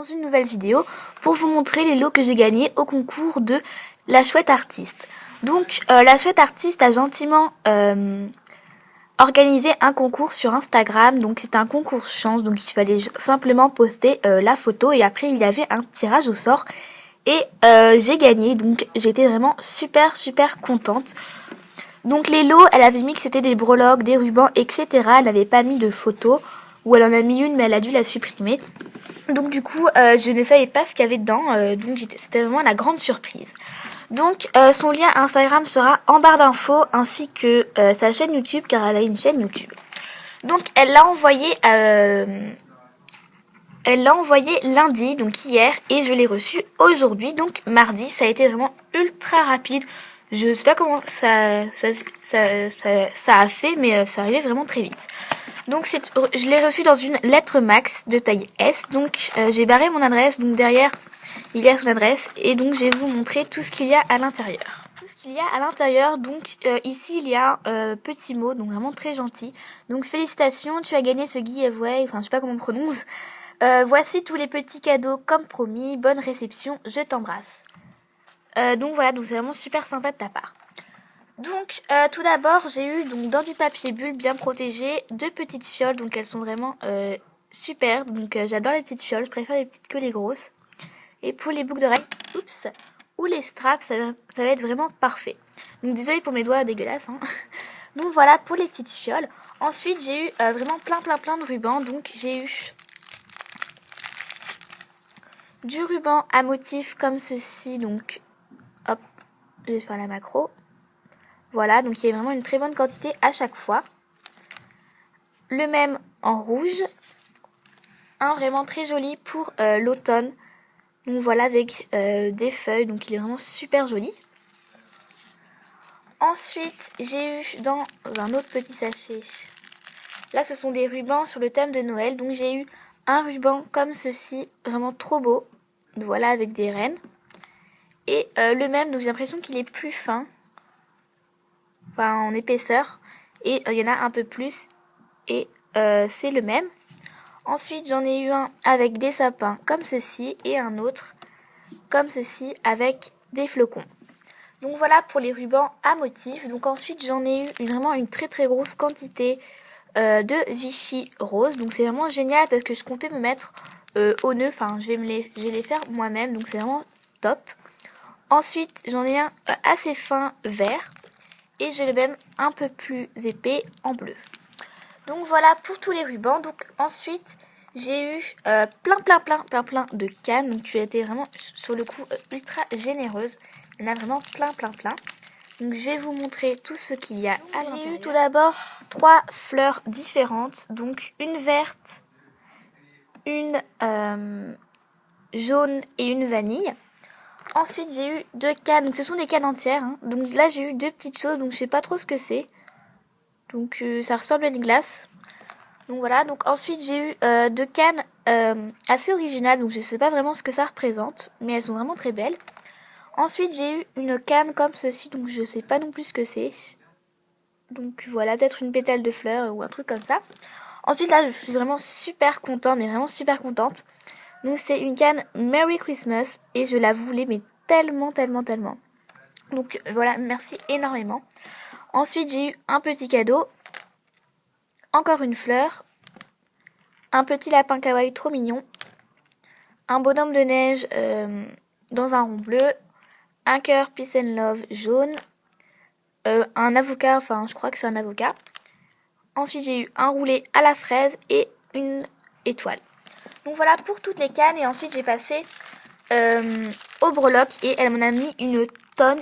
dans une nouvelle vidéo pour vous montrer les lots que j'ai gagnés au concours de la chouette artiste. Donc la chouette artiste a gentiment organisé un concours sur Instagram, donc c'est un concours chance, donc il fallait simplement poster la photo et après il y avait un tirage au sort et j'ai gagné, donc j'étais vraiment super contente. Donc les lots, elle avait mis que c'était des breloques, des rubans, etc. Elle n'avait pas mis de photos, ou elle en a mis une mais elle a dû la supprimer. Donc du coup, je ne savais pas ce qu'il y avait dedans, donc c'était vraiment la grande surprise. Donc son lien Instagram sera en barre d'infos, ainsi que sa chaîne YouTube, car elle a une chaîne YouTube. Donc elle l'a envoyé lundi, donc hier, et je l'ai reçu aujourd'hui, donc mardi. Ça a été vraiment ultra rapide. Je sais pas comment ça a fait, mais ça arrivait vraiment très vite. Donc je l'ai reçu dans une lettre max de taille S. Donc j'ai barré mon adresse. Donc derrière, il y a son adresse. Et donc je vais vous montrer tout ce qu'il y a à l'intérieur. Tout ce qu'il y a à l'intérieur. Donc ici, il y a un petit mot, donc vraiment très gentil. Donc félicitations, tu as gagné ce giveaway. Enfin, je sais pas comment on prononce. Voici tous les petits cadeaux comme promis. Bonne réception, je t'embrasse. Donc voilà, donc c'est vraiment super sympa de ta part. Donc tout d'abord, j'ai eu donc dans du papier bulle bien protégé 2 petites fioles, donc elles sont vraiment super. Donc j'adore les petites fioles, je préfère les petites que les grosses. Et pour les boucles d'oreilles, ou les straps, ça va être vraiment parfait. Donc désolé pour mes doigts dégueulasses, hein. Donc voilà pour les petites fioles. Ensuite, j'ai eu vraiment plein de rubans. Donc j'ai eu du ruban à motif comme ceci, donc hop, je vais faire la macro. Voilà, donc il y a vraiment une très bonne quantité à chaque fois. Le même en rouge, un vraiment très joli pour l'automne. Donc voilà, avec des feuilles, donc il est vraiment super joli. Ensuite, j'ai eu dans un autre petit sachet, là ce sont des rubans sur le thème de Noël. Donc j'ai eu un ruban comme ceci, vraiment trop beau. Voilà, avec des rennes. Et le même, donc j'ai l'impression qu'il est plus fin. Enfin en épaisseur. Et il y en a un peu plus. Et c'est le même. Ensuite, j'en ai eu un avec des sapins comme ceci. Et un autre comme ceci avec des flocons. Donc voilà pour les rubans à motif. Donc ensuite, j'en ai eu vraiment une très grosse quantité de Vichy rose. Donc c'est vraiment génial parce que je comptais me mettre au nœud. Enfin, je vais les faire moi-même. Donc c'est vraiment top. Ensuite, j'en ai un assez fin vert. Et j'ai le même un peu plus épais en bleu. Donc voilà pour tous les rubans. Donc ensuite, j'ai eu plein de cannes. Donc tu as été vraiment sur le coup ultra généreuse. Il y en a vraiment plein. Donc je vais vous montrer tout ce qu'il y a à l'intérieur. J'ai eu tout d'abord 3 fleurs différentes. Donc une verte, une jaune et une vanille. Ensuite j'ai eu 2 cannes. Donc ce sont des cannes entières, hein. Donc là j'ai eu 2 petites choses. Donc je sais pas trop ce que c'est. Donc ça ressemble à une glace. Donc voilà, donc ensuite j'ai eu 2 cannes assez originales, donc je sais pas vraiment ce que ça représente, mais elles sont vraiment très belles. Ensuite j'ai eu une canne comme ceci, donc je sais pas non plus ce que c'est. Donc voilà, peut-être une pétale de fleurs ou un truc comme ça. Ensuite là je suis vraiment super contente, mais vraiment super contente. Donc c'est une canne Merry Christmas et je la voulais mais tellement. Donc voilà, merci énormément. Ensuite j'ai eu un petit cadeau. Encore une fleur, un petit lapin kawaii trop mignon, un bonhomme de neige dans un rond bleu, un cœur peace and love jaune, un avocat, enfin je crois que c'est un avocat. Ensuite j'ai eu un roulé à la fraise et une étoile. Donc voilà pour toutes les cannes et ensuite j'ai passé au breloque et elle m'en a mis une tonne.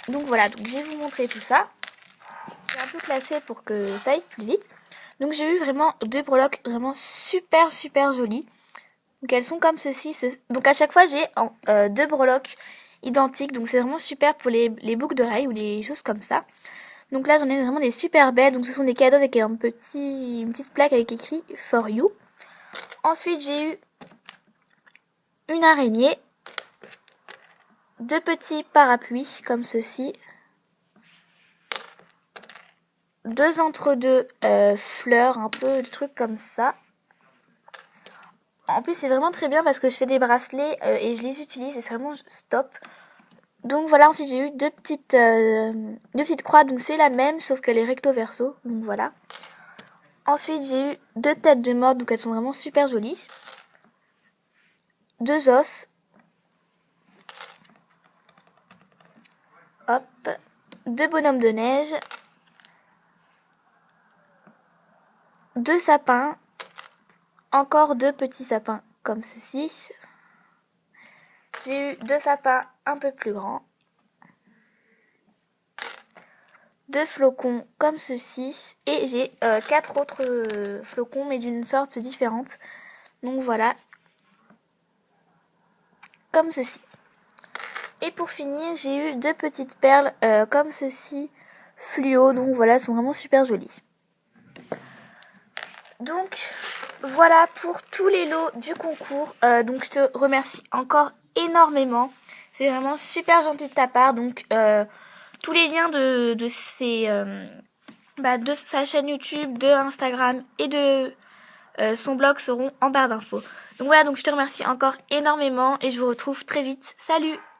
Donc voilà, donc je vais vous montrer tout ça. C'est un peu classé pour que ça aille plus vite. Donc j'ai eu vraiment 2 breloques vraiment super jolies. Donc elles sont comme ceci. Donc à chaque fois j'ai 2 breloques identiques. Donc c'est vraiment super pour les boucles d'oreilles ou les choses comme ça. Donc là j'en ai vraiment des super belles. Donc ce sont des cadeaux avec une petite plaque avec écrit For You. Ensuite j'ai eu une araignée. 2 petits parapluies comme ceci. 2 entre-deux fleurs, un peu de trucs comme ça. En plus, c'est vraiment très bien parce que je fais des bracelets et je les utilise et c'est vraiment stop. Donc voilà, ensuite j'ai eu deux petites croix, donc c'est la même sauf qu'elle est recto verso, donc voilà. Ensuite j'ai eu deux têtes de mort, donc elles sont vraiment super jolies. Deux os. Hop. Deux bonhommes de neige. Deux sapins. Encore deux petits sapins comme ceci. J'ai eu deux sapins un peu plus grands. Deux flocons comme ceci. Et j'ai quatre autres flocons mais d'une sorte différente. Donc voilà. Comme ceci. Et pour finir, j'ai eu deux petites perles comme ceci, fluo. Donc voilà, elles sont vraiment super jolies. Donc voilà pour tous les lots du concours. Donc je te remercie encore énormément. C'est vraiment super gentil de ta part. Donc tous les liens de sa chaîne YouTube, de Instagram et de son blog seront en barre d'infos. Donc voilà, donc je te remercie encore énormément et je vous retrouve très vite. Salut!